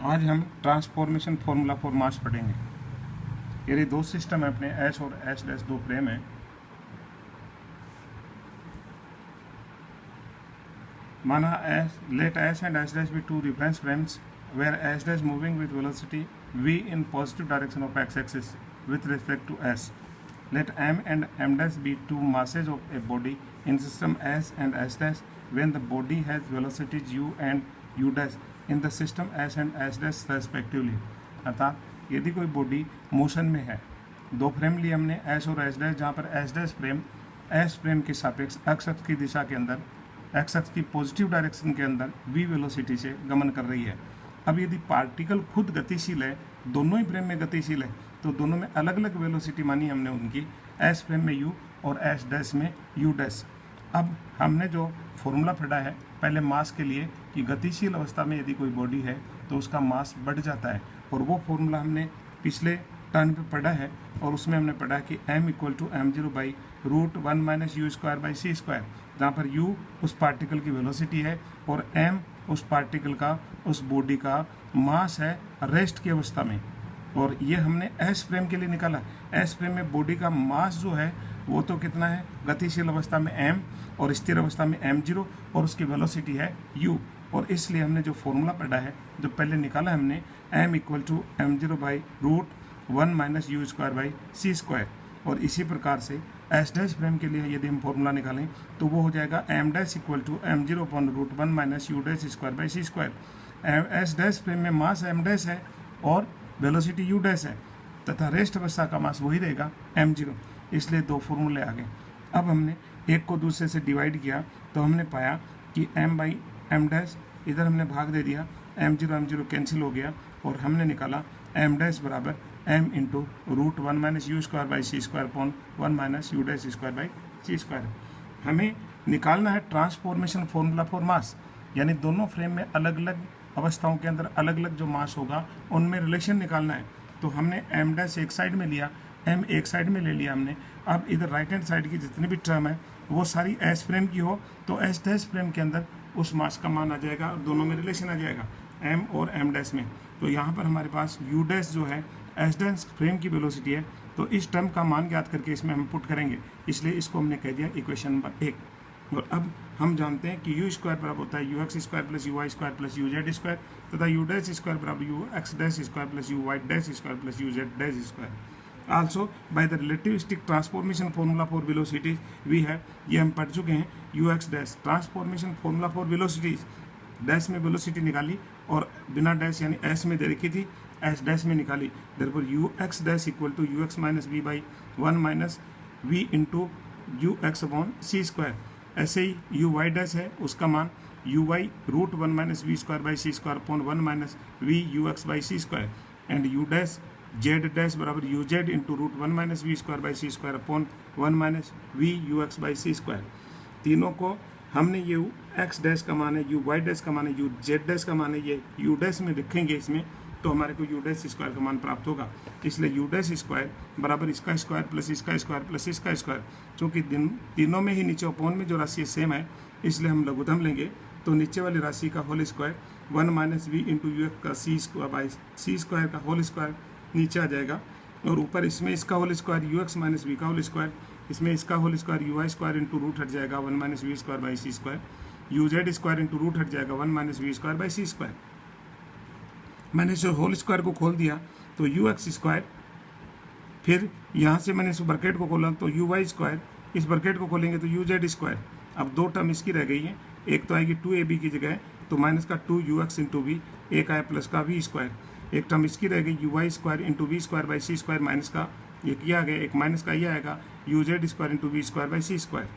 आज हम transformation formula for mass पढ़ेंगे। यदि दो सिस्टम है अपने एस और एस डैश दो फ्रेम है, माना S let S and S dash be two reference frames where S dash moving with velocity v in positive direction of x axis with respect to s. Let m and m dash be two masses of a body in system s and s dash when the body has velocities u and u dash in the system s and s dash respectively. अर्थात यदि कोई body motion में है, दो frame लिए हमने s और s dash, जहाँ पर s dash frame s frame के सापेक्ष x अक्ष की दिशा के अंदर, x अक्ष की पॉजिटिव डायरेक्शन के अंदर v वेलोसिटी से गमन कर रही है। अब यदि पार्टिकल खुद गतिशील है, दोनों ही फ्रेम में गतिशील है, तो दोनों में अलग अलग वेलोसिटी मानी हमने उनकी, एस फ्रेम में u और एस डैश में u डैश। अब हमने जो फॉर्मूला पढ़ा है पहले मास के लिए कि गतिशील अवस्था में यदि कोई बॉडी है तो उसका मास बढ़ जाता है, और वो फॉर्मूला हमने पिछले टर्न पे पढ़ा है, और उसमें हमने पढ़ा कि m equal to m0 by root 1 minus u square by c square, जहाँ पर u उस पार्टिकल की वेलोसिटी है और m उस पार्टिकल का, उस बॉडी का मास है रेस्ट की अवस्था में। और ये हमने एस फ्रेम के लिए निकाला। एस फ्रेम में बॉडी का मास जो है वो तो कितना है, गतिशील अवस्था में m और स्थिर अवस्था में m0, और उसकी वेलोसिटी है u। और इसलिए हमने जो फॉर्मूला पढ़ा है, जो पहले निकाला हमने, m equal to m0 by root 1 minus u square by c square. और इसी प्रकार से एस डैश फ्रेम के लिए यदि हम फॉर्मूला निकालें तो वो हो जाएगा m dash equal to m0 upon root 1 minus u dash square by c square. S dash frame में मास m डैश है और वेलोसिटी u डैश है, तथा रेस्ट अवस्था का मास वही रहेगा m0। इसलिए दो फॉर्मूले आ गए। अब हमने एक को दूसरे से डिवाइड किया तो हमने पाया कि m बाई m डैश, इधर हमने भाग दे दिया, m0 कैंसिल हो गया, और हमने निकाला m डैश बराबर m into root 1 minus u square by c square upon 1 minus u dash square by c square. हमें निकालना है ट्रांसफॉर्मेशन फॉर्मूला फॉर मास, यानी दोनों फ्रेम में अलग अलग अवस्थाओं के अंदर अलग अलग जो मास होगा उनमें रिलेशन निकालना है। तो हमने m डैश एक साइड में लिया, m एक साइड में ले लिया हमने। अब इधर राइट हैंड साइड की जितनी भी टर्म है वो सारी s फ्रेम की हो, तो s डैश फ्रेम के अंदर उस मास का मान आ जाएगा, दोनों में रिलेशन आ जाएगा m और m डैश में। तो यहाँ पर हमारे पास u डैश जो है एस डैश फ्रेम की वेलोसिटी है, तो इस टर्म का मान ज्ञात करके इसमें हम पुट करेंगे, इसलिए इसको हमने कह दिया इक्वेशन नंबर 1। और अब हम जानते हैं कि यू स्क्वायर बराबर होता है u x square plus u y square plus u z square, तथा यू डैश स्क्वायर बराबर u x dash square plus u y dash square plus u z dash square. Also by the relativistic transformation formula for velocities we have, ये हम पढ़ चुके हैं, u x dash transformation formula for velocities, dash में velocity निकाली और बिना dash यानी एस में दे रखी थी, एस डैश में निकाली। Therefore u x dash equal to u x minus v by 1 minus v into u x upon c square. ऐसे ही यू वाई डैश है, उसका मान u y root 1 minus v square by c square upon 1 minus v u x by c square. And u dash z dash बराबर u z into root 1 minus v square by c square upon 1 minus v u x by c square. तीनों को हमने you x dash का मान है, you y dash का मान है, यू जेड डैश का मान है, ये यू डैश में लिखेंगे इसमें, तो हमारे को यू डैश स्क्वायर का मान प्राप्त होगा। इसलिए यू डैश स्क्वायर बराबर इसका स्क्वायर प्लस इसका स्क्वायर प्लस इसका स्क्वायर। चूँकि तीनों में ही नीचे अपॉन में जो राशि सेम है, इसलिए हम लघुत्तम लेंगे, तो नीचे वाली राशि का whole square 1 minus v into u का c square by c square का होल स्क्वायर नीचे आ जाएगा, और ऊपर इसमें इसका whole square u x minus v का होल स्क्वायर, इसमें इसका whole square u y square into root हट जाएगा 1 minus v square by c square, u z square into root हट जाएगा 1 minus v square by c square. मैंने इस whole square को खोल दिया तो यू एक्स स्क्वायर, फिर यहाँ से मैंने इस ब्रैकेट को खोला तो यू वाई स्क्वायर, इस ब्रैकेट को खोलेंगे तो यू जेड स्क्वायर। अब दो टर्म इसकी रह गई है, एक तो आएगी 2ab की जगह तो माइनस का 2 यू एक्स इंटू वी, एक आया प्लस का वी स्क्वायर, एक टर्म इसकी रह गई u y square into v square by c square, minus का एक ये आ गया, एक माइनस का ये आएगा u z square into v square by c square.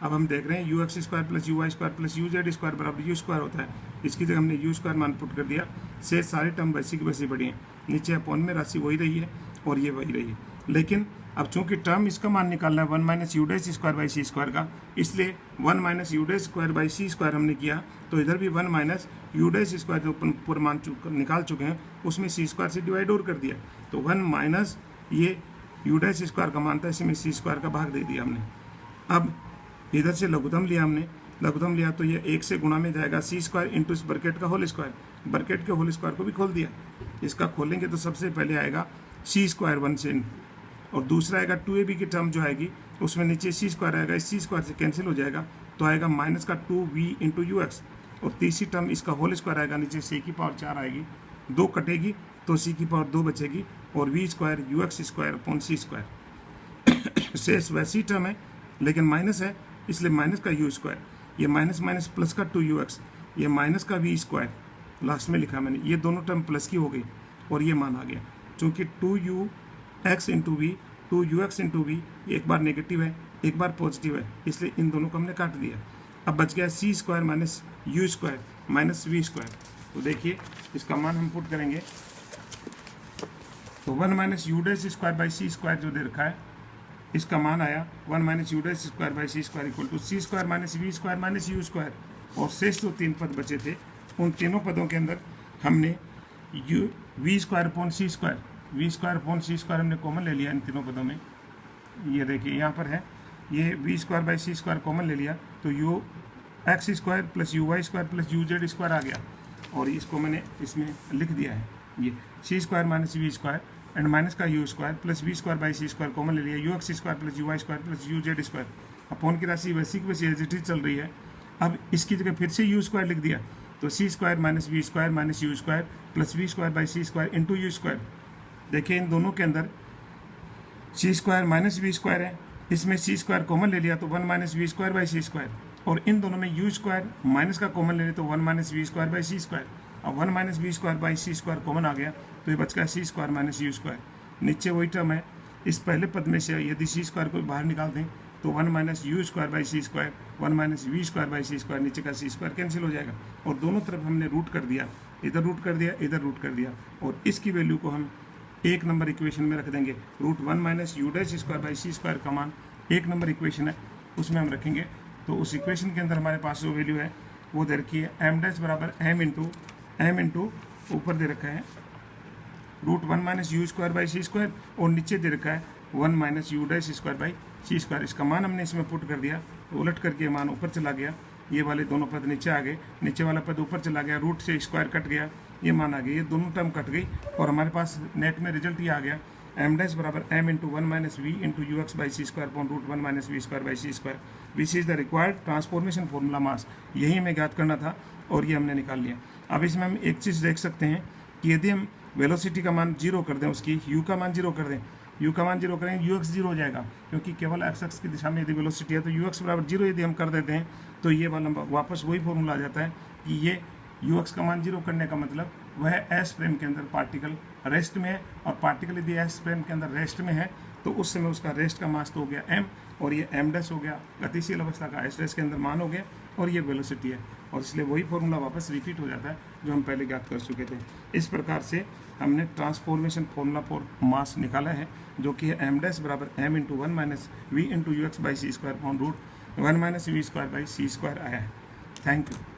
अब हम देख रहे हैं u x square plus u y square plus u z square बराबर यू स्क्वायर होता है, इसकी जगह हमने यू स्क्वायर मान पुट कर दिया, से सारे टर्म वैसी की वैसी बढ़ी हैं, नीचे अपॉन में राशि वही रही है और ये वही रही है। लेकिन अब चूंकि टर्म इसका मान निकालना है 1 minus u dash square by c square का, इसलिए 1 minus u dash square by c square हमने किया, तो इधर भी 1 माइनस यू डैश स्क्वायर जो पूरा मान निकाल चुके हैं उसमें सी स्क्वायर से डिवाइड और कर दिया, तो 1 माइनस ये यू डैश स्क्वायर का मान था, इसमें सी स्क्वायर का भाग दे दिया हमने। अब इधर से लघुत्तम लिया हमने, लघुत्तम लिया तो ये 1 से गुणा में जाएगा सी स्क्वायर इंटू इस ब्रैकेट का होल स्क्वायर, ब्रैकेट के होल स्क्वायर को भी खोल दिया। इसका खोलेंगे तो सबसे पहले आएगा सी स्क्वायर 1 से, और दूसरा आएगा 2ab की टर्म जो आएगी उसमें नीचे सी स्क्वायर आएगा, इस सी स्क्वायर से कैंसिल हो जाएगा तो आएगा माइनस का 2v इंटू यू एक्स, और तीसरी टर्म इसका होल स्क्वायर आएगा, नीचे सी की पावर 4 आएगी, 2 कटेगी तो सी की पावर 2 बचेगी, और v square u x square upon c square. शेष वैसी टर्म है लेकिन माइनस है इसलिए माइनस का यू स्क्वायर, ये माइनस माइनस प्लस का 2ux, ये माइनस का वी स्क्वायर लास्ट में लिखा मैंने, ये दोनों टर्म प्लस की हो गई और ये मान आ गया। चूँकि 2ux into we 2ux into we एक बार नेगेटिव है एक बार पॉजिटिव है, इसलिए इन दोनों को हमने काट दिया। अब बच गया c square minus u square minus v square. तो देखिए इसका मान हम पुट करेंगे तो 1 minus u dash square by c square जो दे रखा है इसका मान आया 1 minus u dash square by c square equal to c square minus v square minus u square. और शेष जो 3 पद बचे थे उन तीनों पदों के अंदर हमने u v square upon c square हमने कॉमन ले लिया इन तीनों पदों में। ये देखिए यहाँ पर है ये v square by c square common ले लिया तो u x square plus u y square plus u z square आ गया, और इसको मैंने इसमें लिख दिया है ये c square minus v square and minus का u square plus v square by c square common ले लिया, u x square plus u y square plus u z square. Upon की राशि वैसी की वैसी एज इट इज चल रही है। अब इसकी जगह फिर से यू स्क्वायर लिख दिया तो c square minus v square minus u square plus v square by c square into u square. देखिए इन दोनों के अंदर c square minus v square है, इसमें सी स्क्वायर कॉमन ले लिया तो 1 minus v square by c square, और इन दोनों में यू स्क्वायर माइनस का कॉमन ले लिया तो 1 minus v square by c square. अब 1 minus v square by c square common आ गया तो ये बच गया c square minus u square. नीचे वही टर्म है, इस पहले पद में से यदि सी स्क्वायर को बाहर निकाल दें तो 1 minus u square by c square 1 minus v square by c square, नीचे का सी स्क्वायर कैंसिल हो जाएगा, और दोनों तरफ हमने रूट कर दिया, इधर रूट कर दिया इधर रूट कर दिया, और इसकी वैल्यू को हम 1 नंबर इक्वेशन में रख देंगे। Root 1 minus u dash square by c square का मान 1 नंबर इक्वेशन है उसमें हम रखेंगे। तो उस इक्वेशन के अंदर हमारे पास जो वैल्यू है वो दे रखी है एम डैश बराबर एम इंटू ऊपर दे रखा है root 1 minus u square by c square, और नीचे दे रखा है 1 minus u dash square by c square. इसका मान हमने इसमें पुट कर दिया तो उलट करके मान ऊपर चला गया, ये वाले दोनों पद नीचे आ गए, नीचे वाला पद ऊपर चला गया, रूट से स्क्वायर कट गया, ये मान आ गया, ये दोनों टर्म कट गई, और हमारे पास नेट में रिजल्ट ये आ गया एम डैश बराबर m into 1 minus v into u x by c square upon root 1 minus v square by c square, which is the required transformation formula mass. यही हमें ज्ञात करना था और ये हमने निकाल लिया। अब इसमें हम एक चीज़ देख सकते हैं कि यदि हम वेलोसिटी का मान 0 कर दें, उसकी यू का मान 0 कर दें, यू का मान 0 करें, यू एक्स 0 हो जाएगा, क्योंकि केवल एक्स एक्स की दिशा में यदि वेलोसिटी है तो यू एक्स बराबर 0 यदि हम कर देते हैं तो ये वाला वापस वही फॉर्मूला आ जाता है कि ये यू एक्स का मान 0 करने का मतलब वह एस फ्रेम के अंदर पार्टिकल रेस्ट में है, और पार्टिकल यदि एस फ्रेम के अंदर रेस्ट में है तो उस समय उसका रेस्ट का मास तो हो गया एम, और ये एम डैश हो गया, गतिशील अवस्था का एस डैश के अंदर मान हो गया, और ये वेलोसिटी है, और इसलिए वही फॉर्मूला वापस रिपीट हो जाता है जो हम पहले ज्ञात कर चुके थे। इस प्रकार से हमने ट्रांसफॉर्मेशन फॉर्मूला फॉर मास निकाला है, जो कि है एम डैश बराबर m into 1 minus v into u x by c square upon root 1 minus v square by c square आया है। Thank you.